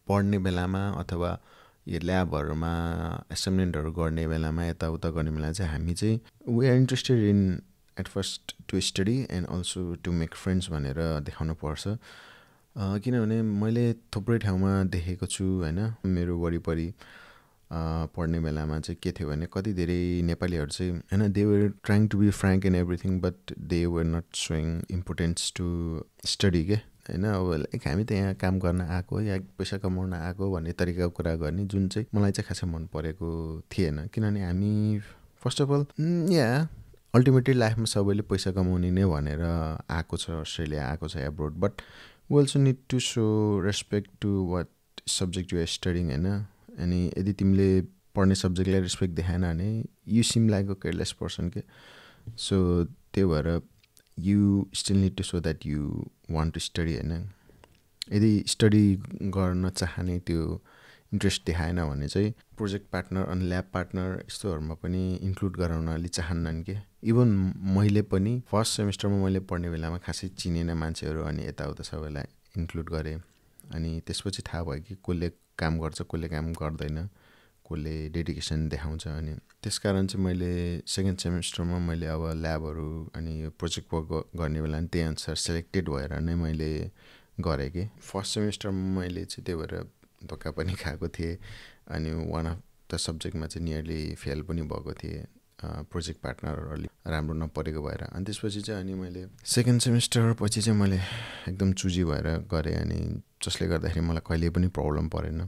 पढ्ने बेलामा अथवा यो ल्याबहरूमा एसाइनमेन्टहरू गर्ने बेलामा यताउता गर्ने बेला चाहिँ हामी चाहिँ we are interested in at first to study and also to make friends भनेर देखाउनु पर्छ। किनभने मैले थुप्रै ठाउँमा देखेको छु होइन, मेरो वरिपरि पढ्ने बेलामा चाहिँ के थियो भने कति धेरै नेपालीहरू चाहिँ होइन, they were trying to be frank in everything but they were not showing importance to study के होइन। अब लाइक हामी त यहाँ काम गर्न आएको या पैसा कमाउन आएको भन्ने तरिकाको कुरा गर्ने, जुन चाहिँ मलाई चाहिँ खासै मन परेको थिएन। किनभने हामी फर्स्ट अफ अल या अल्टिमेटली लाइफमा सबैले पैसा कमाउने नै भनेर आएको छ, अस्ट्रेलिया आएको छ abroad, but we also need to show respect to what subject you are studying होइन। अनि यदि तिमीले पढ्ने सब्जेक्टलाई रेस्पेक्ट देखाएन भने you seem like a careless person के। सो त्यही भएर you still need to show that you want to study होइन। यदि स्टडी गर्न चाहने त्यो इन्ट्रेस्ट देखाएन भने चाहिँ प्रोजेक्ट पार्टनर अनि ल्याब पार्टनर यस्तोहरूमा पनि इन्क्लुड गराउन अलि चाहन्नन् कि। इभन मैले पनि फर्स्ट सेमिस्टरमा मैले पढ्ने बेलामा खासै चिनेन मान्छेहरू, अनि यताउता सबैलाई इन्क्लुड गरेँ। अनि त्यसपछि थाहा भयो कि कसले काम गर्छ कसले काम गर्दैन, कसले डेडिकेसन देखाउँछ। अनि त्यस कारण चाहिँ मैले सेकेन्ड सेमिस्टरमा मैले अब ल्याबहरू अनि यो प्रोजेक्ट वर्क गर्ने बेला त्यही अनुसार सेलेक्टेड भएर नै मैले गरेँ कि। फर्स्ट सेमिस्टरमा मैले चाहिँ त्यही भएर धोका पनि खाएको थिएँ, अनि वान अफ द सब्जेक्टमा चाहिँ नियरली फेल पनि भएको थिएँ, प्रोजेक्ट पार्टनरहरू अलिक राम्रो नपरेको भएर। अनि त्यसपछि चाहिँ अनि मैले सेकेन्ड सेमिस्टर पछि चाहिँ मैले एकदम चुजी भएर गरेँ, अनि जसले गर्दाखेरि मलाई कहिले पनि प्रब्लम परेन।